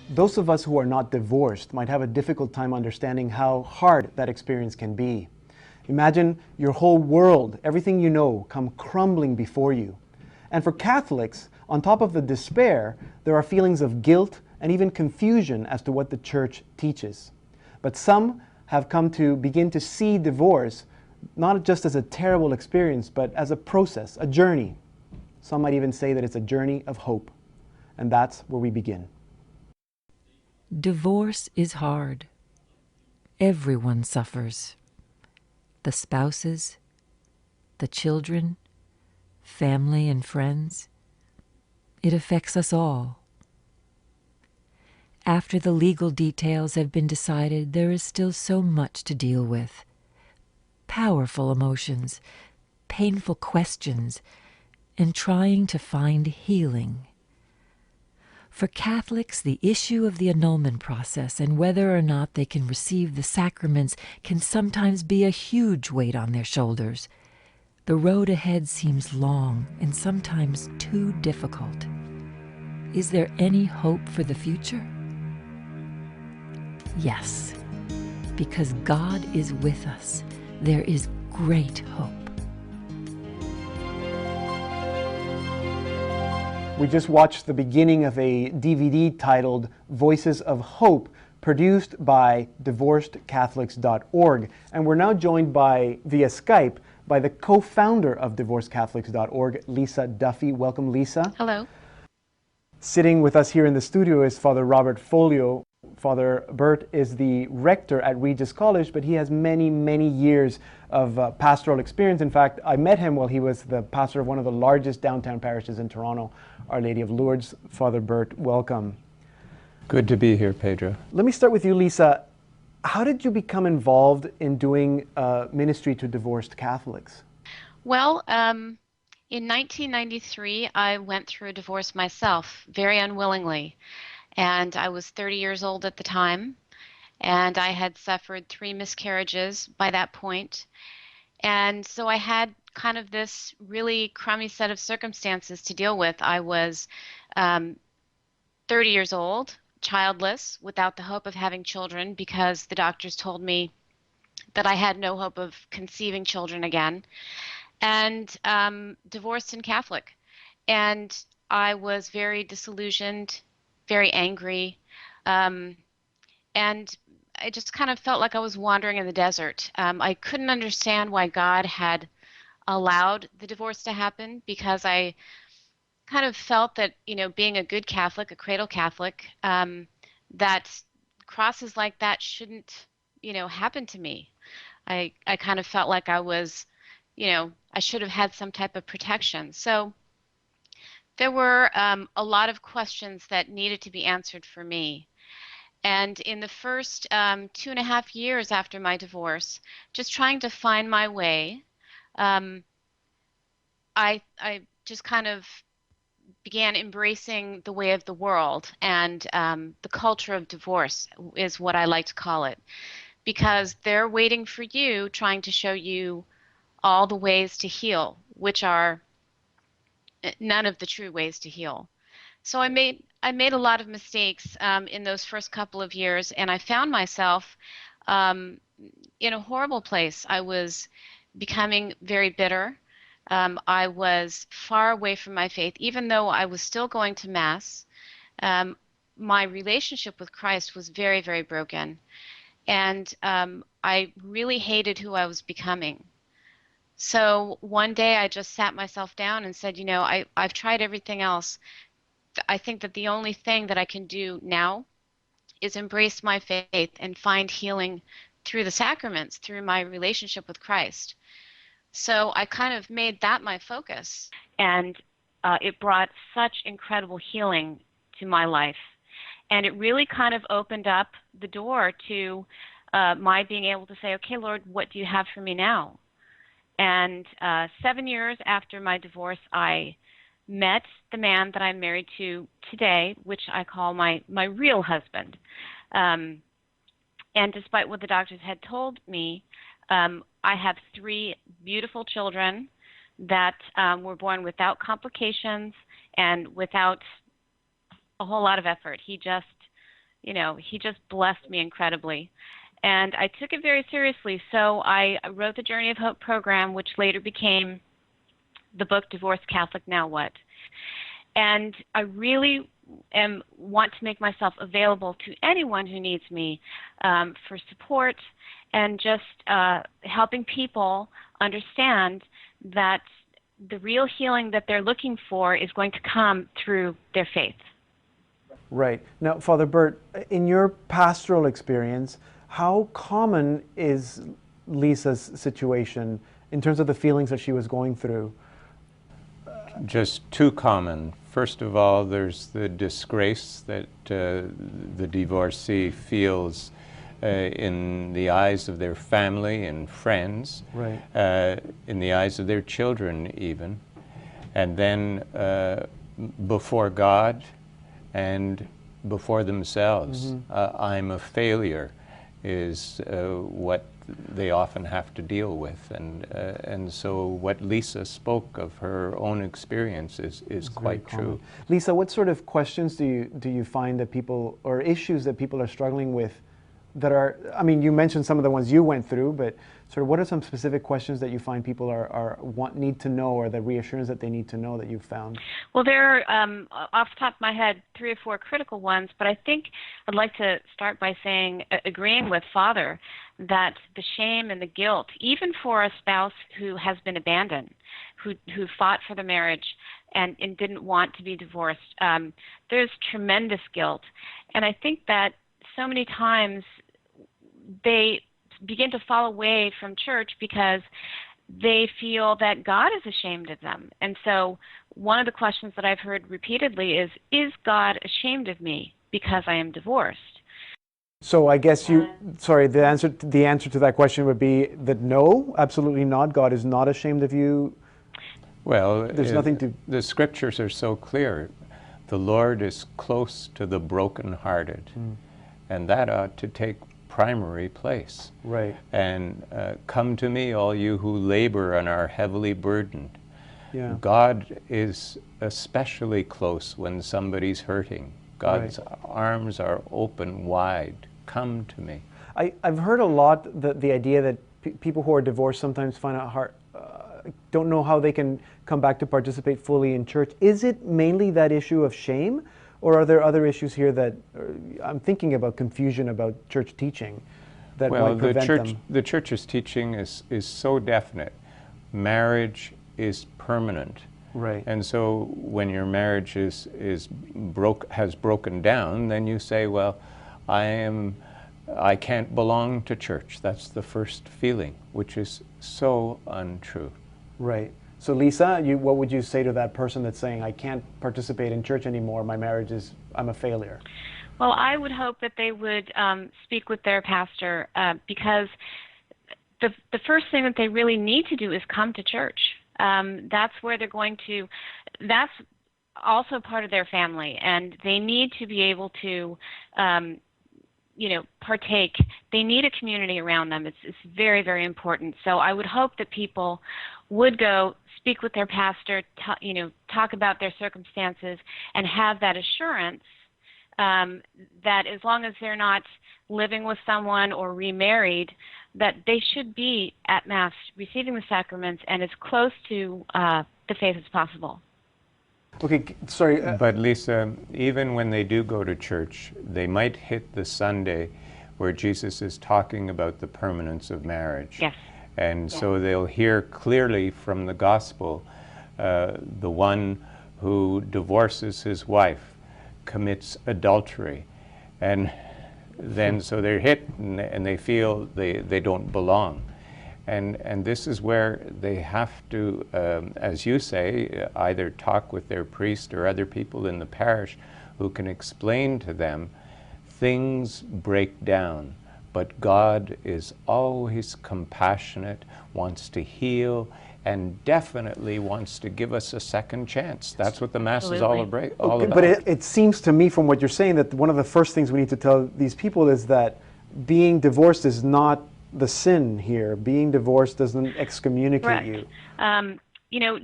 Those of us who are not divorced might have a difficult time understanding how hard that experience can be. Imagine your whole world, everything you know, come crumbling before you. And for Catholics, on top of the despair, there are feelings of guilt and even confusion as to what the Church teaches. But some have come to begin to see divorce not just as a terrible experience, but as a process, a journey. Some might even say that it's a journey of hope. And that's where we begin. Divorce is hard. Everyone suffers. The spouses, the children, family and friends. It affects us all. After the legal details have been decided, there is still so much to deal with. Powerful emotions, painful questions, and trying to find healing. For Catholics, the issue of the annulment process and whether or not they can receive the sacraments can sometimes be a huge weight on their shoulders. The road ahead seems long and sometimes too difficult. Is there any hope for the future? Yes, because God is with us. There is great hope. We just watched the beginning of a DVD titled Voices of Hope, produced by divorcedcatholics.org. And we're now joined via Skype by the co-founder of divorcedcatholics.org, Lisa Duffy. Welcome, Lisa. Hello. Sitting with us here in the studio is Father Robert Folio. Father Bert is the rector at Regis College, but he has many, many years of pastoral experience. In fact, I met him while he was the pastor of one of the largest downtown parishes in Toronto, Our Lady of Lourdes. Father Bert, welcome. Good to be here, Pedro. Let me start with you, Lisa. How did you become involved in doing ministry to divorced Catholics? Well, in 1993, I went through a divorce myself, very unwillingly. And I was 30 years old at the time, and I had suffered 3 miscarriages by that point. And so I had kind of this really crummy set of circumstances to deal with. I was 30 years old, childless, without the hope of having children because the doctors told me that I had no hope of conceiving children again, and divorced and Catholic. And I was very disillusioned, very angry, and I just kind of felt like I was wandering in the desert. I couldn't understand why God had allowed the divorce to happen, because I kind of felt that, being a good Catholic, a cradle Catholic, that crosses like that shouldn't, happen to me. I kind of felt like I was, I should have had some type of protection. So there were a lot of questions that needed to be answered for me. And in the first 2.5 years after my divorce, just trying to find my way, I just kind of began embracing the way of the world, and the culture of divorce is what I like to call it, because they're waiting for you, trying to show you all the ways to heal, which are none of the true ways to heal. So I made a lot of mistakes in those first couple of years, and I found myself in a horrible place. I was becoming very bitter. I was far away from my faith, even though I was still going to Mass. My relationship with Christ was very, very broken, and I really hated who I was becoming. So one day I just sat myself down and said, I've tried everything else. I think that the only thing that I can do now is embrace my faith and find healing through the sacraments, through my relationship with Christ. So I kind of made that my focus, and it brought such incredible healing to my life. And it really kind of opened up the door to my being able to say, okay, Lord, what do you have for me now? And 7 years after my divorce, I met the man that I'm married to today, which I call my real husband. And despite what the doctors had told me, I have 3 beautiful children that were born without complications and without a whole lot of effort. He just he just blessed me incredibly. And I took it very seriously. So I wrote the Journey of Hope program, which later became the book Divorced Catholic Now What? And I really want to make myself available to anyone who needs me for support and just helping people understand that the real healing that they're looking for is going to come through their faith. Right. Now, Father Bert, in your pastoral experience, how common is Lisa's situation in terms of the feelings that she was going through? Just too common. First of all, there's the disgrace that the divorcee feels in the eyes of their family and friends, Right. In the eyes of their children even, and then before God and before themselves. I'm a failure is what they often have to deal with, and so what Lisa spoke of her own experience is quite true. Lisa, what sort of questions do you find that people, or issues that people are struggling with that are, I mean, you mentioned some of the ones you went through, but sort of what are some specific questions that you find people need to know, or the reassurance that they need to know that you've found? Well, there are, off the top of my head, 3 or 4 critical ones, but I think I'd like to start by saying, agreeing with Father, that the shame and the guilt, even for a spouse who has been abandoned, who fought for the marriage and didn't want to be divorced, there's tremendous guilt. And I think that so many times they begin to fall away from church because they feel that God is ashamed of them. And so one of the questions that I've heard repeatedly is God ashamed of me because I am divorced? So I guess the answer to that question would be that no, absolutely not. God is not ashamed of you. Well, there's nothing to... The scriptures are so clear. The Lord is close to the brokenhearted, and that ought to take primary place. Right. And come to me, all you who labor and are heavily burdened. Yeah. God is especially close when somebody's hurting. God's arms are open wide. Come to me. I've heard a lot the idea that people who are divorced sometimes find it hard, don't know how they can come back to participate fully in church. Is it mainly that issue of shame? Or are there other issues here that I'm thinking about, confusion about church teaching that might prevent them? The church's teaching is so definite. Marriage is permanent. Right. And so when your marriage has broken down, then you say, well, I can't belong to church. That's the first feeling, which is so untrue. Right. So Lisa, what would you say to that person that's saying, I can't participate in church anymore, my marriage I'm a failure? Well, I would hope that they would speak with their pastor because the first thing that they really need to do is come to church. That's where they're going to, that's also part of their family, and they need to be able to partake. They need a community around them. It's very, very important. So I would hope that people would go speak with their pastor, talk about their circumstances, and have that assurance that as long as they're not living with someone or remarried, that they should be at Mass receiving the sacraments and as close to the faith as possible. Okay, sorry. But Lisa, even when they do go to church, they might hit the Sunday where Jesus is talking about the permanence of marriage. Yes. And so they'll hear clearly from the gospel, the one who divorces his wife commits adultery. And then so they're hit and they feel they don't belong. And this is where they have to, as you say, either talk with their priest or other people in the parish who can explain to them things break down, but God is always compassionate, wants to heal, and definitely wants to give us a second chance. That's what the Mass is all about. But it seems to me from what you're saying that one of the first things we need to tell these people is that being divorced is not the sin here. Being divorced doesn't excommunicate you.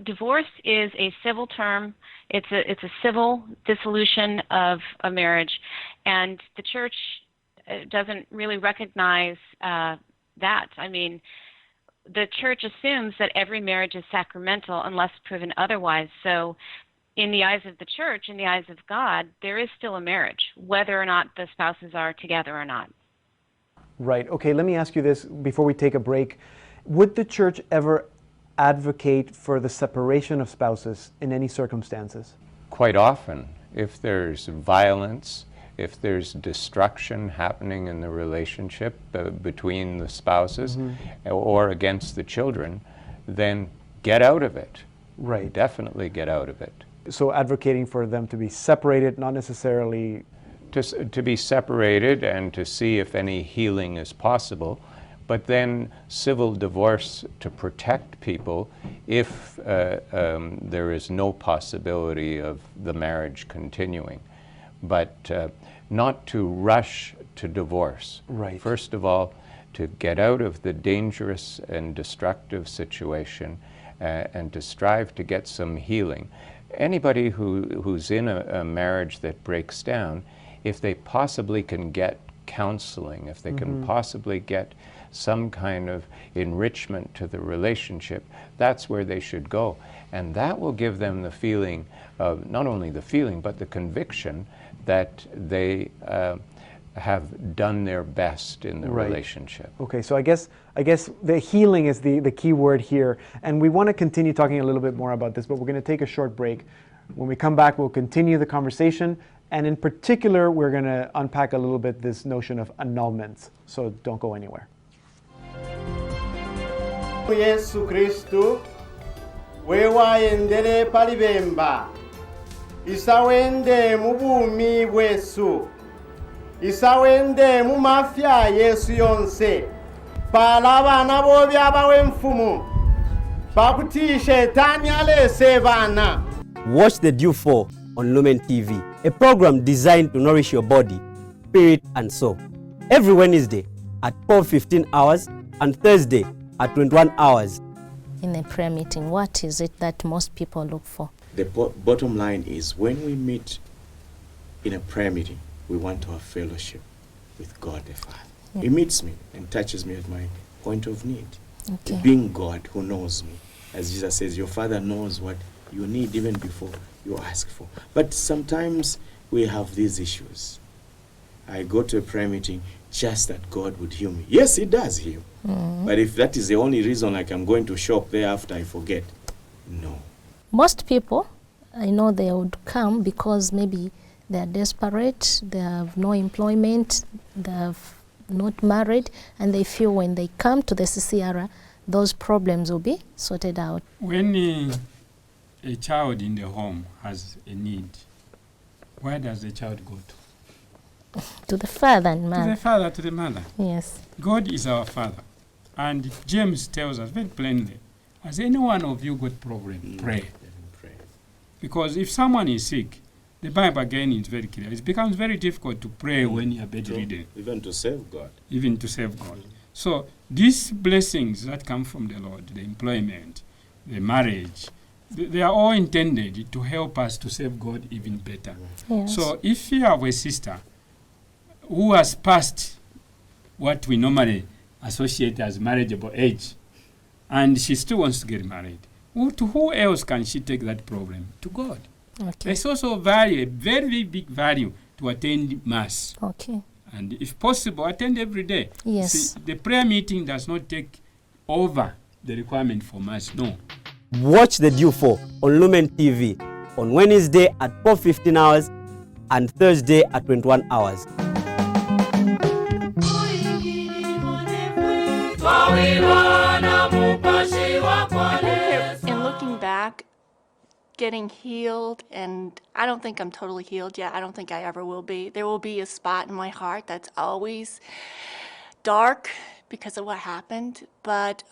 Divorce is a civil term. It's a civil dissolution of a marriage, And the church doesn't really recognize that. I mean, the church assumes that every marriage is sacramental unless proven otherwise. So in the eyes of the church, in the eyes of God, there is still a marriage, whether or not the spouses are together or not. Right. Okay, let me ask you this before we take a break. Would the church ever advocate for the separation of spouses in any circumstances? Quite often, if there's violence, if there's destruction happening in the relationship between the spouses or against the children, then get out of it. Right. Definitely get out of it. So advocating for them to be separated, not necessarily... To be separated and to see if any healing is possible, but then civil divorce to protect people if there is no possibility of the marriage continuing. But not to rush to divorce. Right. First of all, to get out of the dangerous and destructive situation and to strive to get some healing. Anybody who's in a marriage that breaks down, if they possibly can get counseling, if they can possibly get some kind of enrichment to the relationship, that's where they should go. And that will give them the feeling of, not only the feeling, but the conviction that they have done their best in the relationship. Okay, so I guess the healing is the key word here. And we want to continue talking a little bit more about this, but we're going to take a short break. When we come back, we'll continue the conversation. And in particular, we're going to unpack a little bit this notion of annulments. So don't go anywhere. Yesu Kristu wewaendele palibemba isawende mubumi bwesu isawende mu mafya Yesu yonse pala abana bobi abawe mfumu pakuti shetani alese bana. Watch The Due 4 on Lumen TV, a program designed to nourish your body, spirit and soul. Every Wednesday at 12:15 hours and Thursday at 21 hours. In a prayer meeting, what is it that most people look for? The bottom line is when we meet in a prayer meeting, we want to have fellowship with God the Father. Yeah. He meets me and touches me at my point of need. Okay. Being God who knows me. As Jesus says, your Father knows what you need even before you ask for. But sometimes we have these issues. I go to a prayer meeting just that God would heal me. Yes, He does heal. But if that is the only reason, like I'm going to shop thereafter, I forget. No. Most people, I know they would come because maybe they are desperate, they have no employment, they have not married, and they feel when they come to the CCR, those problems will be sorted out. When a child in the home has a need, where does the child go to? To the father and mother. To the father, to the mother. Yes. God is our Father. And James tells us very plainly, has any one of you got problem? Pray. Because if someone is sick, the Bible again is very clear. It becomes very difficult to pray when you are bedridden. Even to save God. Even to save God. So these blessings that come from the Lord, the employment, the marriage, they are all intended to help us to serve God even better. Yes. So if you have a sister who has passed what we normally associate as marriageable age, and she still wants to get married, to who else can she take that problem? To God. Okay. There's also value, a very, very big value to attend Mass. Okay. And if possible, attend every day. Yes. See, the prayer meeting does not take over the requirement for Mass, no. Watch The Due 4 on Lumen TV on Wednesday at 4:15 hours and Thursday at 21 hours. In looking back, getting healed, and I don't think I'm totally healed yet. I don't think I ever will be. There will be a spot in my heart that's always dark because of what happened. But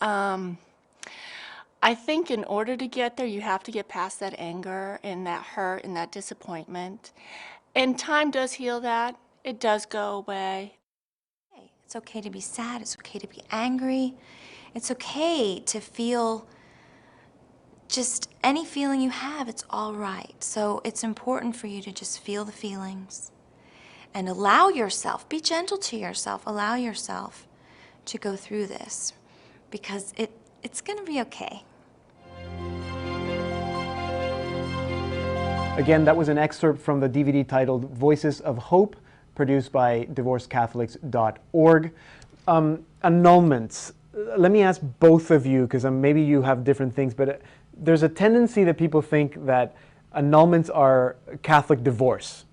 I think in order to get there, you have to get past that anger and that hurt and that disappointment. And time does heal that. It does go away. It's okay to be sad. It's okay to be angry. It's okay to feel just any feeling you have. It's all right. So it's important for you to just feel the feelings and allow yourself, be gentle to yourself, allow yourself to go through this, because it's going to be okay. Again, that was an excerpt from the DVD titled Voices of Hope, produced by divorcedcatholics.org. Annulments. Let me ask both of you, because maybe you have different things, but there's a tendency that people think that annulments are Catholic divorce.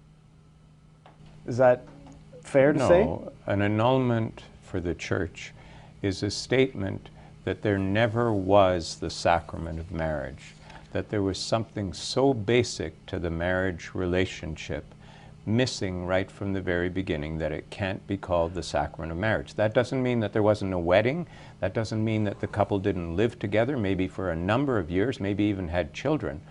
Is that fair to say? No, an annulment for the Church is a statement that there never was the sacrament of marriage, that there was something so basic to the marriage relationship missing right from the very beginning that it can't be called the sacrament of marriage. That doesn't mean that there wasn't a wedding. That doesn't mean that the couple didn't live together, maybe for a number of years, maybe even had children.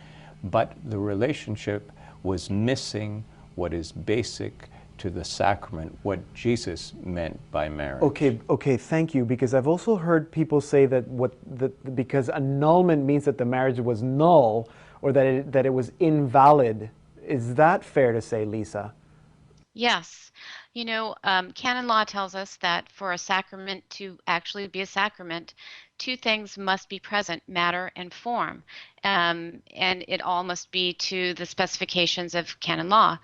But the relationship was missing what is basic to the sacrament, what Jesus meant by marriage. Okay, thank you, because I've also heard people say that because annulment means that the marriage was null or that it was invalid. Is that fair to say, Lisa? Yes. You know, canon law tells us that for a sacrament to actually be a sacrament, two things must be present, matter and form. And it all must be to the specifications of canon law.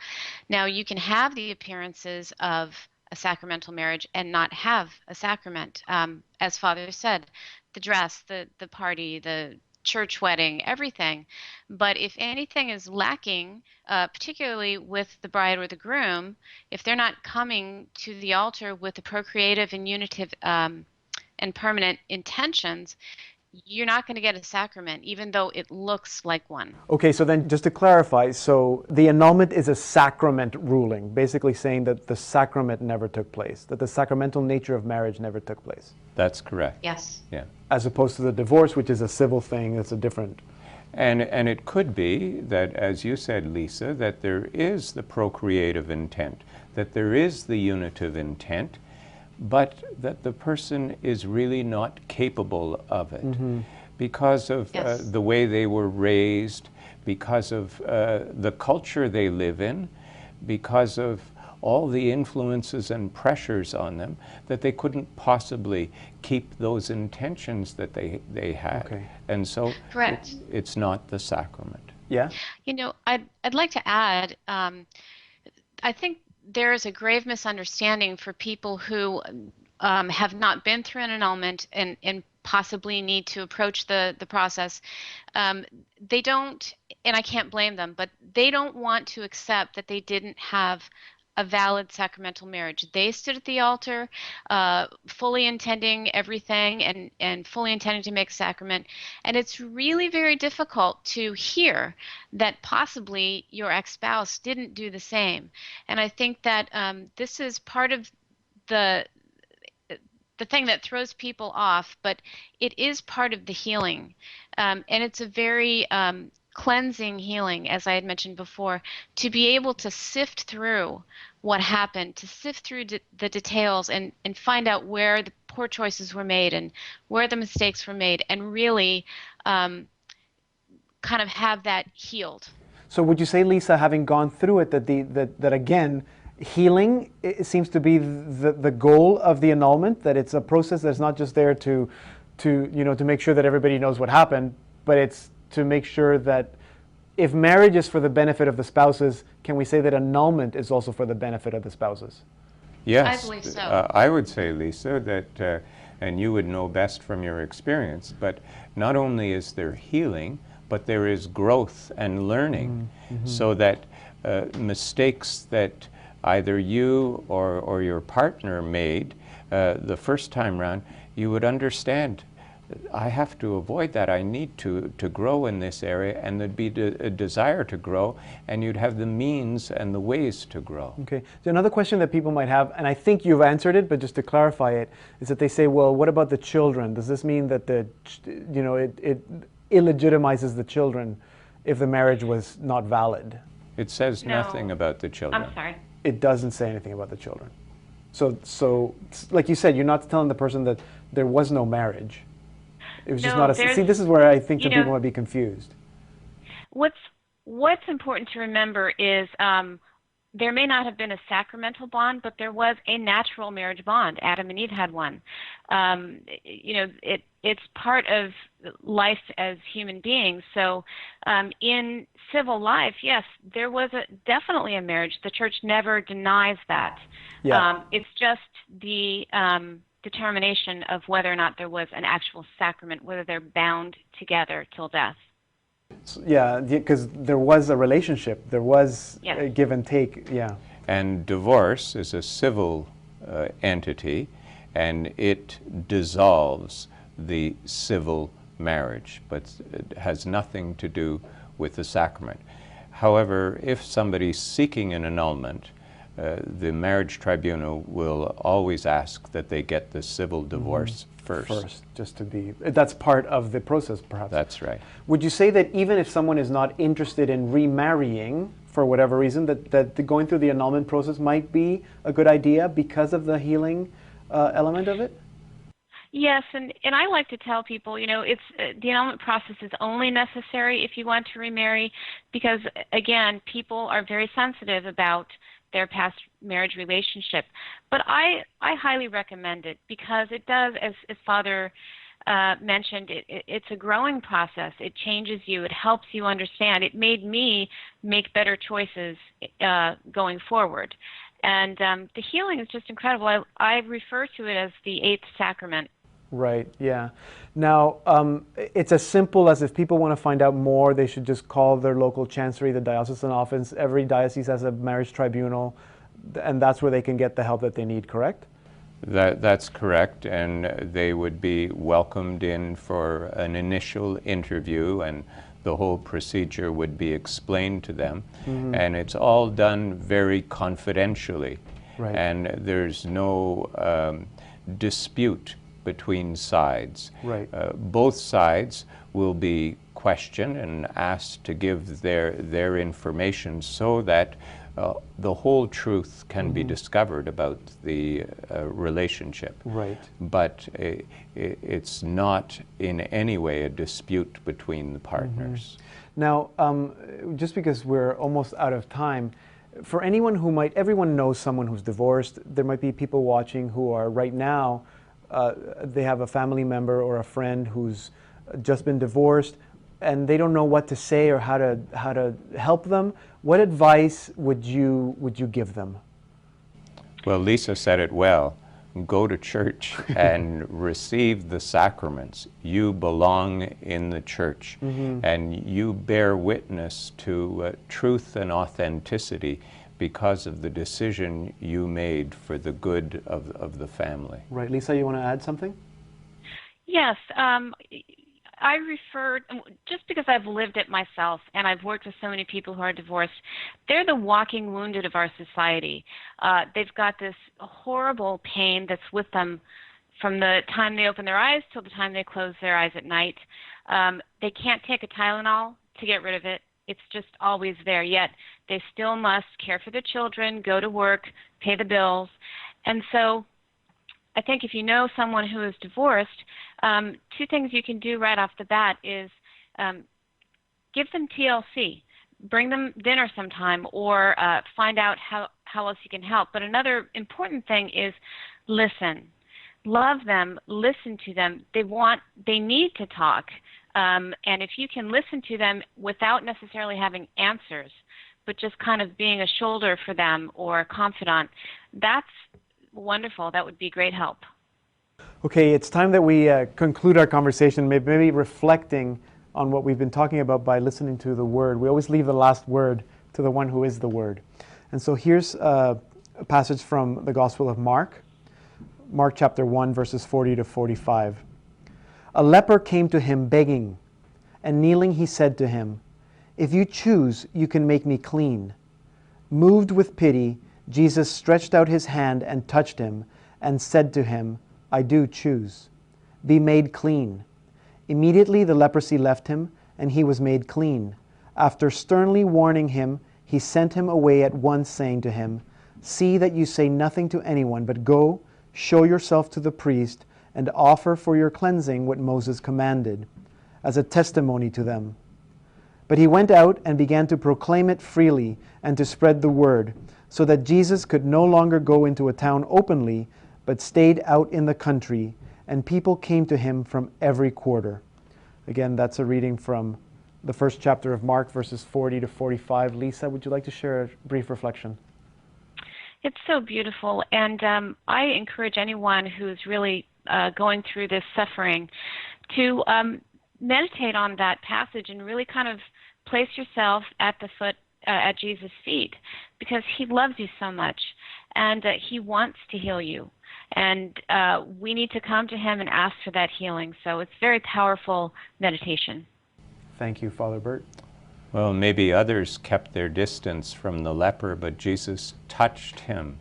Now, you can have the appearances of a sacramental marriage and not have a sacrament. As Father said, the dress, the party, the church wedding, everything. But if anything is lacking, particularly with the bride or the groom, if they're not coming to the altar with the procreative and unitive and permanent intentions, you're not going to get a sacrament, even though it looks like one. Okay, so then just to clarify, so the annulment is a sacrament ruling, basically saying that the sacrament never took place, that the sacramental nature of marriage never took place. That's correct. Yes. Yeah. As opposed to the divorce, which is a civil thing, that's a different... And it could be that, as you said, Lisa, that there is the procreative intent, that there is the unitive intent, but that the person is really not capable of it because of the way they were raised, because of the culture they live in, because of all the influences and pressures on them, that they couldn't possibly keep those intentions that they had. Okay. And so Correct. It's not the sacrament. Yeah? You know, I'd like to add, I think there is a grave misunderstanding for people who have not been through an annulment and possibly need to approach the process. They don't, and I can't blame them, but they don't want to accept that they didn't have a valid sacramental marriage. They stood at the altar, fully intending everything and fully intending to make a sacrament. And it's really very difficult to hear that possibly your ex-spouse didn't do the same. And I think that this is part of the thing that throws people off, but it is part of the healing. And it's a very cleansing healing, as I had mentioned before, to be able to sift through what happened, to sift through the details and find out where the poor choices were made and where the mistakes were made, and really kind of have that healed. So would you say, Lisa, having gone through it, that again, healing it seems to be the goal of the annulment, that it's a process that's not just there to make sure that everybody knows what happened, but it's to make sure that if marriage is for the benefit of the spouses, can we say that annulment is also for the benefit of the spouses? Yes. I believe so. I would say, Lisa, that, and you would know best from your experience, but not only is there healing, but there is growth and learning, so that mistakes that either you or your partner made the first time round, you would understand, I have to avoid that. I need to grow in this area, and there'd be a desire to grow, and you'd have the means and the ways to grow. Okay. So another question that people might have, and I think you've answered it, but just to clarify it, is that they say, well, what about the children? Does this mean that it illegitimizes the children if the marriage was not valid? It says nothing about the children. I'm sorry. It doesn't say anything about the children. So like you said, you're not telling the person that there was no marriage. It was just not a... See, this is where I think some people might be confused. What's important to remember is there may not have been a sacramental bond, but there was a natural marriage bond. Adam and Eve had one. It's part of life as human beings. So in civil life, yes, there was definitely a marriage. The church never denies that. Yeah. It's just the determination of whether or not there was an actual sacrament, whether they're bound together till death. Yeah, because there was a relationship. There was a give and take. Yeah. And divorce is a civil entity, and it dissolves the civil marriage, but it has nothing to do with the sacrament. However, if somebody's seeking an annulment, the marriage tribunal will always ask that they get the civil divorce first. Just to be, that's part of the process, perhaps. That's right. Would you say that even if someone is not interested in remarrying for whatever reason, that going through the annulment process might be a good idea because of the healing element of it? Yes, and I like to tell people, it's the annulment process is only necessary if you want to remarry, because again, people are very sensitive about their past marriage relationship. But I highly recommend it because it does, as Father mentioned, it's a growing process. It changes you. It helps you understand. It made me make better choices going forward. And the healing is just incredible. I refer to it as the eighth sacrament. Right, yeah. Now, it's as simple as if people want to find out more, they should just call their local chancery, the diocesan office. Every diocese has a marriage tribunal, and that's where they can get the help that they need, correct? That's correct, and they would be welcomed in for an initial interview, and the whole procedure would be explained to them. Mm-hmm. And it's all done very confidentially. Right. And there's no dispute between sides. Right. Both sides will be questioned and asked to give their information so that the whole truth can be discovered about the relationship. Right. But it's not in any way a dispute between the partners. Now, just because we're almost out of time, for anyone who everyone knows someone who's divorced. There might be people watching who are right now, they have a family member or a friend who's just been divorced, and they don't know what to say or how to help them. What advice would you give them? Well, Lisa said it well. Go to church and receive the sacraments. You belong in the church, and you bear witness to truth and authenticity because of the decision you made for the good of the family. Right. Lisa, you want to add something? Yes. I referred, just because I've lived it myself and I've worked with so many people who are divorced, they're the walking wounded of our society. They've got this horrible pain that's with them from the time they open their eyes till the time they close their eyes at night. They can't take a Tylenol to get rid of it. It's just always there, yet they still must care for the children, go to work, pay the bills. And so I think if you know someone who is divorced, two things you can do right off the bat is give them TLC. Bring them dinner sometime, or find out how else you can help. But another important thing is listen. Love them, listen to them. They need to talk. And if you can listen to them without necessarily having answers, but just kind of being a shoulder for them or a confidant, that's wonderful. That would be great help. Okay, it's time that we conclude our conversation, maybe reflecting on what we've been talking about by listening to the Word. We always leave the last word to the one who is the Word. And so here's a passage from the Gospel of Mark, Mark chapter 1, verses 40 to 45. A leper came to him begging, and kneeling he said to him, "If you choose, you can make me clean." Moved with pity, Jesus stretched out his hand and touched him, and said to him, "I do choose. Be made clean." Immediately the leprosy left him, and he was made clean. After sternly warning him, he sent him away at once, saying to him, "See that you say nothing to anyone, but go, show yourself to the priest, and offer for your cleansing what Moses commanded, as a testimony to them." But he went out and began to proclaim it freely and to spread the word. so that Jesus could no longer go into a town openly, but stayed out in the country, and people came to him from every quarter. Again, that's a reading from the first chapter of Mark, verses 40 to 45. Lisa, would you like to share a brief reflection? It's so beautiful, and I encourage anyone who's really going through this suffering to meditate on that passage and really kind of place yourself at the foot, at Jesus' feet, because he loves you so much, and he wants to heal you. And we need to come to him and ask for that healing. So it's very powerful meditation. Thank you, Father Bert. Well, maybe others kept their distance from the leper, but Jesus touched him,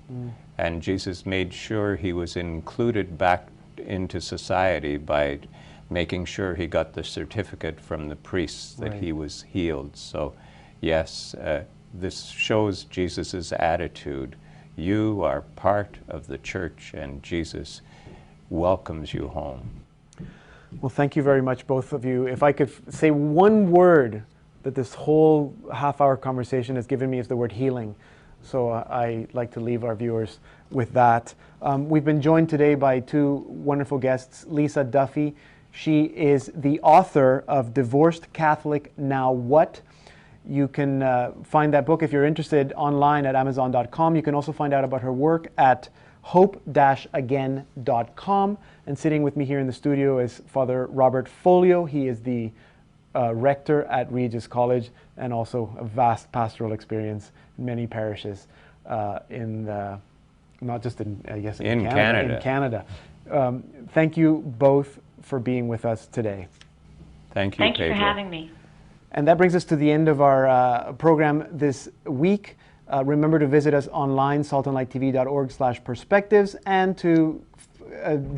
and Jesus made sure he was included back into society by making sure he got the certificate from the priests that he was healed. So, yes, this shows Jesus' attitude. You are part of the church, and Jesus welcomes you home. Well, thank you very much, both of you. If I could say one word that this whole half-hour conversation has given me, is the word healing. So I like to leave our viewers with that. We've been joined today by two wonderful guests. Lisa Duffy, she is the author of Divorced Catholic, Now What? You can find that book if you're interested online at Amazon.com. You can also find out about her work at hope-again.com. And sitting with me here in the studio is Father Robert Folio. He is the rector at Regis College, and also a vast pastoral experience in many parishes not just in, I guess, in Canada. Thank you both for being with us today. Thank you, Thank you Pedro. for having me. And that brings us to the end of our program this week. Remember to visit us online, saltandlighttv.org/perspectives, and to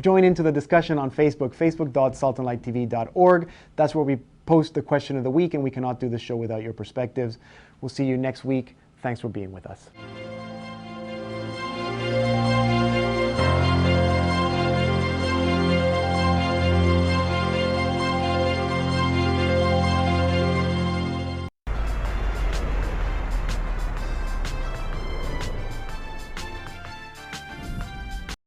join into the discussion on Facebook, facebook.saltandlighttv.org. That's where we post the question of the week, and we cannot do the show without your perspectives. We'll see you next week. Thanks for being with us.